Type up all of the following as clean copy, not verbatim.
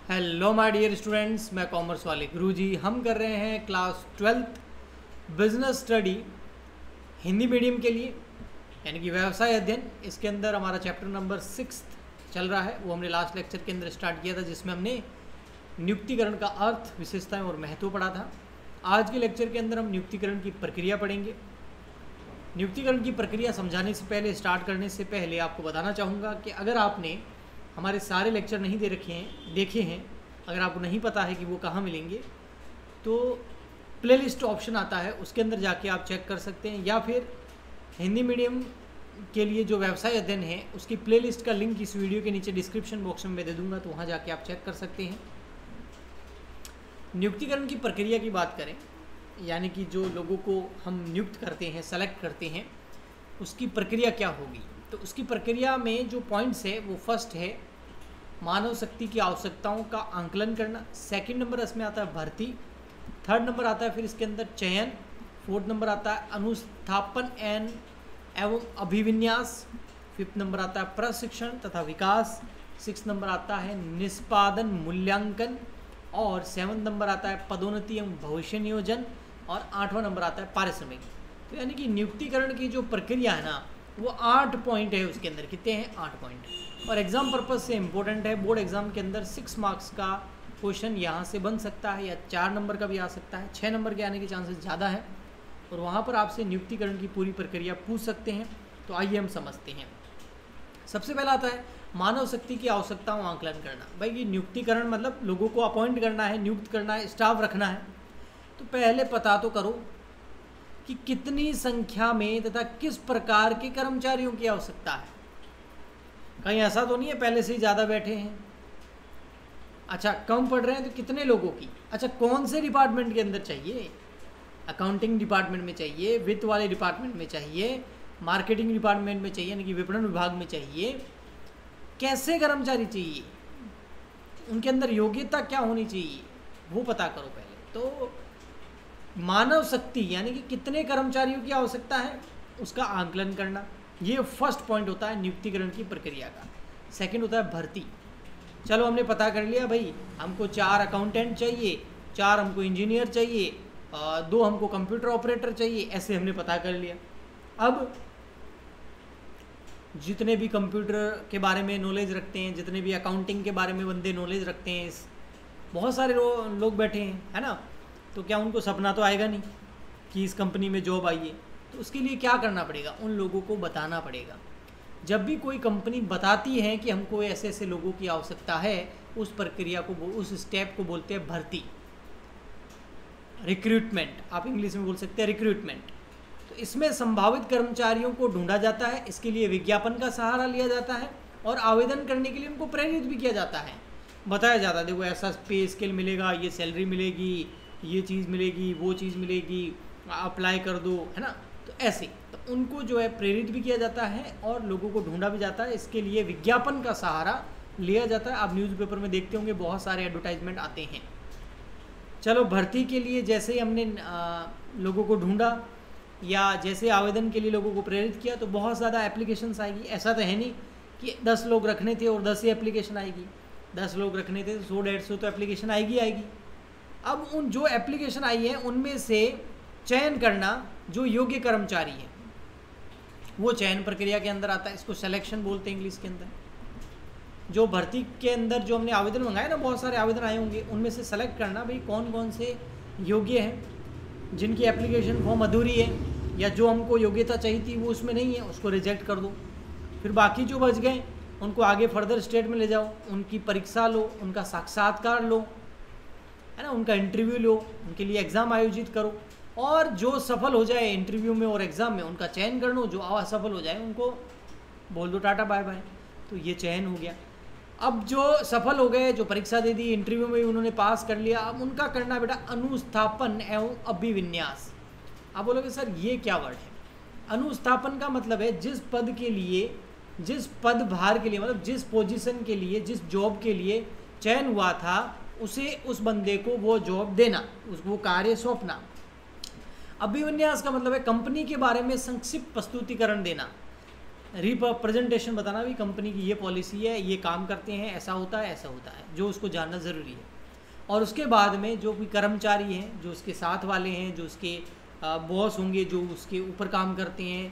Hello my dear students, मैं commerce वाले गुरुजी। हम कर रहे हैं class 12th business study Hindi medium के लिए, यानी कि व्यवसाय अध्ययन। इसके अंदर हमारा चैप्टर नंबर 6 चल रहा है। वो हमने लास्ट लेक्चर के अंदर स्टार्ट किया था, जिसमें हमने नियुक्तिकरण का अर्थ, विशेषताएं और महत्व पढ़ा था। आज के लेक्चर के अंदर हम नियुक्तिकरण की प्रक्रिया पढ़ेंगे। नियुक्तिकरण की प्रक्रिया समझाने से पहले, स्टार्ट करने से पहले आपको बताना चाहूँगा कि अगर आपने हमारे सारे लेक्चर नहीं देखे हैं, अगर आपको नहीं पता है कि वो कहाँ मिलेंगे, तो प्लेलिस्ट ऑप्शन आता है, उसके अंदर जाके आप चेक कर सकते हैं, या फिर हिंदी मीडियम के लिए जो व्यवसाय अध्ययन है उसकी प्लेलिस्ट का लिंक इस वीडियो के नीचे डिस्क्रिप्शन बॉक्स में दे दूंगा, तो वहाँ जाके आप चेक कर सकते हैं। नियुक्तिकरण की प्रक्रिया की बात करें, यानी कि जो लोगों को हम नियुक्त करते हैं, सेलेक्ट करते हैं, उसकी प्रक्रिया क्या होगी। तो उसकी प्रक्रिया में जो पॉइंट्स है वो फर्स्ट है मानव शक्ति की आवश्यकताओं का आंकलन करना। सेकंड नंबर इसमें आता है भर्ती। थर्ड नंबर आता है फिर इसके अंदर चयन। फोर्थ नंबर आता है अनुस्थापन एवं अभिविन्यास। फिफ्थ नंबर आता है प्रशिक्षण तथा विकास। सिक्स नंबर आता है निष्पादन मूल्यांकन। और सेवन्थ नंबर आता है पदोन्नति एवं भविष्य नियोजन। और आठवां नंबर आता है पारिश्रमिक। तो यानी कि नियुक्तिकरण की जो प्रक्रिया है ना, वो 8 पॉइंट है। उसके अंदर कितने हैं? 8 पॉइंट। और एग्ज़ाम पर्पज़ से इम्पोर्टेंट है। बोर्ड एग्ज़ाम के अंदर 6 मार्क्स का क्वेश्चन यहाँ से बन सकता है, या 4 नंबर का भी आ सकता है। 6 नंबर के आने के चांसेस ज़्यादा है, और वहाँ पर आपसे नियुक्तिकरण की पूरी प्रक्रिया पूछ सकते हैं। तो आइए हम समझते हैं। सबसे पहला आता है मानव शक्ति की आवश्यकताओं आंकलन करना। भाई ये नियुक्तिकरण मतलब लोगों को अपॉइंट करना है, नियुक्त करना है, स्टाफ रखना है। तो पहले पता तो करो कि कितनी संख्या में तथा किस प्रकार के कर्मचारियों की आवश्यकता है। कहीं ऐसा तो नहीं है पहले से ही ज़्यादा बैठे हैं। अच्छा, कम पढ़ रहे हैं तो कितने लोगों की। अच्छा, कौन से डिपार्टमेंट के अंदर चाहिए? अकाउंटिंग डिपार्टमेंट में चाहिए, वित्त वाले डिपार्टमेंट में चाहिए, मार्केटिंग डिपार्टमेंट में चाहिए, यानी कि विपणन विभाग में चाहिए। कैसे कर्मचारी चाहिए, उनके अंदर योग्यता क्या होनी चाहिए, वो पता करो पहले। तो मानव शक्ति यानी कि कितने कर्मचारियों की आवश्यकता है, उसका आंकलन करना, ये फर्स्ट पॉइंट होता है नियुक्तिकरण की प्रक्रिया का। सेकंड होता है भर्ती। चलो हमने पता कर लिया भाई, हमको 4 अकाउंटेंट चाहिए, 4 हमको इंजीनियर चाहिए, 2 हमको कंप्यूटर ऑपरेटर चाहिए, ऐसे हमने पता कर लिया। अब जितने भी कंप्यूटर के बारे में नॉलेज रखते हैं, जितने भी अकाउंटिंग के बारे में बंदे नॉलेज रखते हैं, बहुत सारे लोग बैठे हैं, है ना। तो क्या उनको सपना तो आएगा नहीं कि इस कंपनी में जॉब आई है। तो उसके लिए क्या करना पड़ेगा, उन लोगों को बताना पड़ेगा। जब भी कोई कंपनी बताती है कि हमको ऐसे ऐसे लोगों की आवश्यकता है, उस प्रक्रिया को, उस स्टेप को बोलते हैं भर्ती, रिक्रूटमेंट। आप इंग्लिश में बोल सकते हैं रिक्रूटमेंट। तो इसमें संभावित कर्मचारियों को ढूंढा जाता है, इसके लिए विज्ञापन का सहारा लिया जाता है, और आवेदन करने के लिए उनको प्रेरित भी किया जाता है। बताया जाता है देखो ऐसा पे स्केल मिलेगा, ये सैलरी मिलेगी, ये चीज़ मिलेगी, वो चीज़ मिलेगी, अप्लाई कर दो, है ना। तो ऐसे तो उनको जो है प्रेरित भी किया जाता है और लोगों को ढूंढा भी जाता है। इसके लिए विज्ञापन का सहारा लिया जाता है। आप न्यूज़पेपर में देखते होंगे बहुत सारे एडवर्टाइजमेंट आते हैं। चलो, भर्ती के लिए जैसे ही हमने लोगों को ढूंढा या जैसे आवेदन के लिए लोगों को प्रेरित किया, तो बहुत ज़्यादा एप्लीकेशंस आएगी। ऐसा तो है नहीं कि 10 लोग रखने थे और 10 ही एप्लीकेशन आएगी। 10 लोग रखने थे तो 100-150 तो एप्लीकेशन आएगी। अब उन जो एप्लीकेशन आई है उनमें से चयन करना जो योग्य कर्मचारी है, वो चयन प्रक्रिया के अंदर आता है। इसको सिलेक्शन बोलते हैं इंग्लिश के अंदर। जो भर्ती के अंदर जो हमने आवेदन मंगाए ना, बहुत सारे आवेदन आए होंगे, उनमें से सेलेक्ट करना भाई कौन कौन से योग्य हैं, जिनकी एप्लीकेशन फॉर्म अधूरी है या जो हमको योग्यता चाहिए थी वो उसमें नहीं है, उसको रिजेक्ट कर दो। फिर बाकी जो बच गए उनको आगे फर्दर स्टेज में ले जाओ, उनकी परीक्षा लो, उनका साक्षात्कार लो, है ना, उनका इंटरव्यू लो, उनके लिए एग्ज़ाम आयोजित करो, और जो सफल हो जाए इंटरव्यू में और एग्ज़ाम में उनका चयन कर लो। जो असफल हो जाए उनको बोल दो टाटा बाय बाय। तो ये चयन हो गया। अब जो सफल हो गए, जो परीक्षा दे दी, इंटरव्यू में उन्होंने पास कर लिया, अब उनका करना बेटा अनुस्थापन एवं अभिविन्यास। आप बोलोगे सर ये क्या वर्ड है? अनुस्थापन का मतलब है जिस पद के लिए, जिस पदभार के लिए, मतलब जिस पोजीशन के लिए, जिस जॉब के लिए चयन हुआ था, उसे, उस बंदे को वो जॉब देना, उसको कार्य सौंपना। अभिविन्यास का मतलब है कंपनी के बारे में संक्षिप्त प्रस्तुतिकरण देना। रिप्रेजेंटेशन बताना भी कंपनी की ये पॉलिसी है, ये काम करते हैं, ऐसा होता है, ऐसा होता है, जो उसको जानना ज़रूरी है। और उसके बाद में जो भी कर्मचारी हैं, जो उसके साथ वाले हैं, जो उसके बॉस होंगे, जो उसके ऊपर काम करते हैं,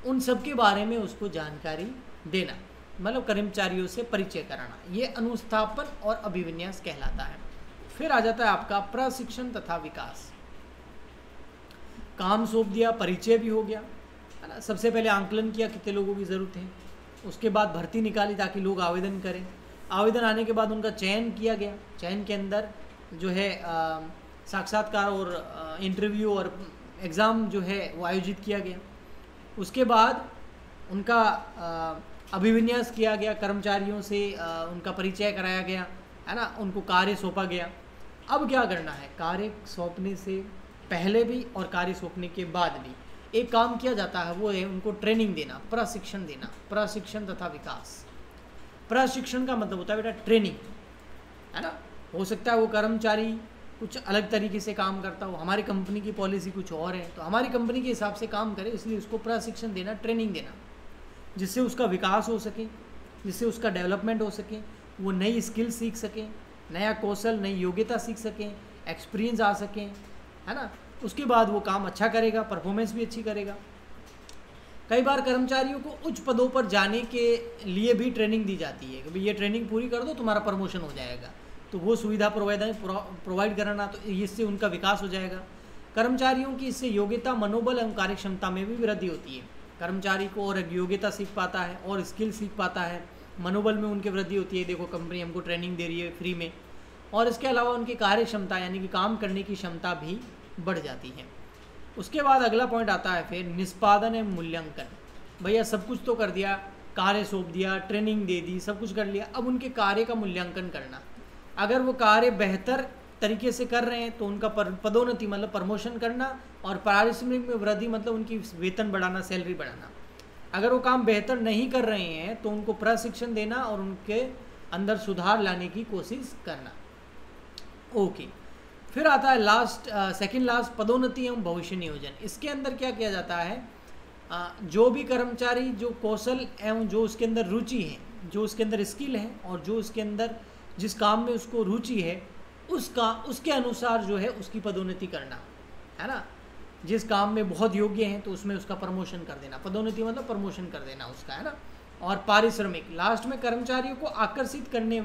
उन सब के बारे में उसको जानकारी देना, मतलब कर्मचारियों से परिचय कराना, ये अनुस्थापन और अभिविन्यास कहलाता है। फिर आ जाता है आपका प्रशिक्षण तथा विकास। काम सौंप दिया, परिचय भी हो गया, है ना। सबसे पहले आंकलन किया कितने लोगों की ज़रूरत है, उसके बाद भर्ती निकाली ताकि लोग आवेदन करें, आवेदन आने के बाद उनका चयन किया गया, चयन के अंदर जो है साक्षात्कार और इंटरव्यू और एग्ज़ाम जो है वो आयोजित किया गया। उसके बाद उनका अभिविन्यास किया गया, कर्मचारियों से उनका परिचय कराया गया, है ना, उनको कार्य सौंपा गया। अब क्या करना है, कार्य सौंपने से पहले भी और कार्य सौंपने के बाद भी एक काम किया जाता है, वो है उनको ट्रेनिंग देना, प्रशिक्षण देना, प्रशिक्षण तथा विकास। प्रशिक्षण का मतलब होता है बेटा ट्रेनिंग, है ना। हो सकता है वो कर्मचारी कुछ अलग तरीके से काम करता हो, हमारी कंपनी की पॉलिसी कुछ और है, तो हमारी कंपनी के हिसाब से काम करे, इसलिए उसको प्रशिक्षण देना, ट्रेनिंग देना, जिससे उसका विकास हो सके, जिससे उसका डेवलपमेंट हो सके, वो नई स्किल सीख सकें, नया कौशल, नई योग्यता सीख सकें, एक्सपीरियंस आ सकें, है ना। उसके बाद वो काम अच्छा करेगा, परफॉर्मेंस भी अच्छी करेगा। कई बार कर्मचारियों को उच्च पदों पर जाने के लिए भी ट्रेनिंग दी जाती है कि भाई ये ट्रेनिंग पूरी कर दो, तुम्हारा प्रमोशन हो जाएगा, तो वो सुविधा प्रोवाइड कराना, तो इससे उनका विकास हो जाएगा। कर्मचारियों की इससे योग्यता, मनोबल एवं कार्यक्षमता में भी वृद्धि होती है। कर्मचारी को और योग्यता सीख पाता है और स्किल सीख पाता है, मनोबल में उनकी वृद्धि होती है, देखो कंपनी हमको ट्रेनिंग दे रही है फ्री में, और इसके अलावा उनकी कार्य क्षमता यानी कि काम करने की क्षमता भी बढ़ जाती है। उसके बाद अगला पॉइंट आता है फिर निष्पादन एवं मूल्यांकन। भैया सब कुछ तो कर दिया, कार्य सौंप दिया, ट्रेनिंग दे दी, सब कुछ कर लिया, अब उनके कार्य का मूल्यांकन करना। अगर वो कार्य बेहतर तरीके से कर रहे हैं तो उनका पदोन्नति मतलब प्रमोशन करना, और पारिश्रमिक में वृद्धि मतलब उनकी वेतन बढ़ाना, सैलरी बढ़ाना। अगर वो काम बेहतर नहीं कर रहे हैं तो उनको प्रशिक्षण देना और उनके अंदर सुधार लाने की कोशिश करना। ओके, फिर आता है लास्ट, सेकंड लास्ट, पदोन्नति एवं भविष्य नियोजन। इसके अंदर क्या किया जाता है, जो भी कर्मचारी जो कौशल एवं जो उसके अंदर रुचि है, जो उसके अंदर स्किल है और जो उसके अंदर जिस काम में उसको रुचि है, उसके अनुसार जो है उसकी पदोन्नति करना, है ना। जिस काम में बहुत योग्य है तो उसमें उसका प्रमोशन कर देना, पदोन्नति मतलब प्रमोशन कर देना उसका, है ना। और पारिश्रमिक, लास्ट में कर्मचारियों को आकर्षित करने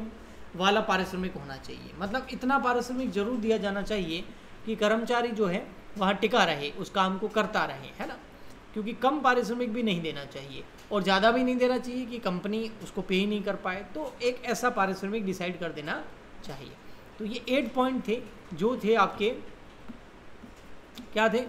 वाला पारिश्रमिक होना चाहिए, मतलब इतना पारिश्रमिक जरूर दिया जाना चाहिए कि कर्मचारी जो है वहाँ टिका रहे, उस काम को करता रहे, है ना। क्योंकि कम पारिश्रमिक भी नहीं देना चाहिए और ज़्यादा भी नहीं देना चाहिए कि कंपनी उसको पे ही नहीं कर पाए, तो एक ऐसा पारिश्रमिक डिसाइड कर देना चाहिए। तो ये 8 पॉइंट थे जो थे आपके, क्या थे,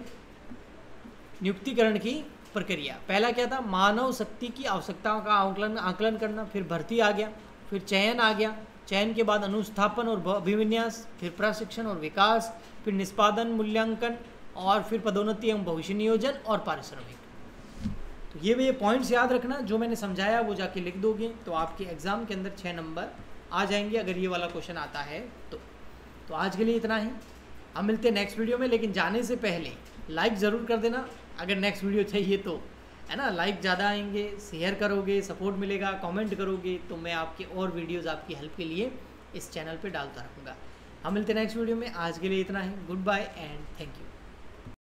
नियुक्तिकरण की प्रक्रिया। पहला क्या था, मानव शक्ति की आवश्यकताओं का आकलन करना, फिर भर्ती आ गया, फिर चयन आ गया, चयन के बाद अनुस्थापन और अभिविन्यास, फिर प्रशिक्षण और विकास, फिर निष्पादन, मूल्यांकन, और फिर पदोन्नति एवं भविष्य नियोजन और पारिश्रमिक। तो ये पॉइंट्स याद रखना, जो मैंने समझाया वो जाके लिख दोगे तो आपके एग्जाम के अंदर 6 नंबर आ जाएंगे अगर ये वाला क्वेश्चन आता है तो आज के लिए इतना ही, हम मिलते हैं नेक्स्ट वीडियो में। लेकिन जाने से पहले लाइक ज़रूर कर देना अगर नेक्स्ट वीडियो चाहिए तो, है ना। लाइक ज़्यादा आएंगे, शेयर करोगे, सपोर्ट मिलेगा, कमेंट करोगे तो मैं आपके और वीडियोस आपकी हेल्प के लिए इस चैनल पे डालता रहूँगा। हम मिलते हैं नेक्स्ट वीडियो में, आज के लिए इतना ही। Good bye and thank you.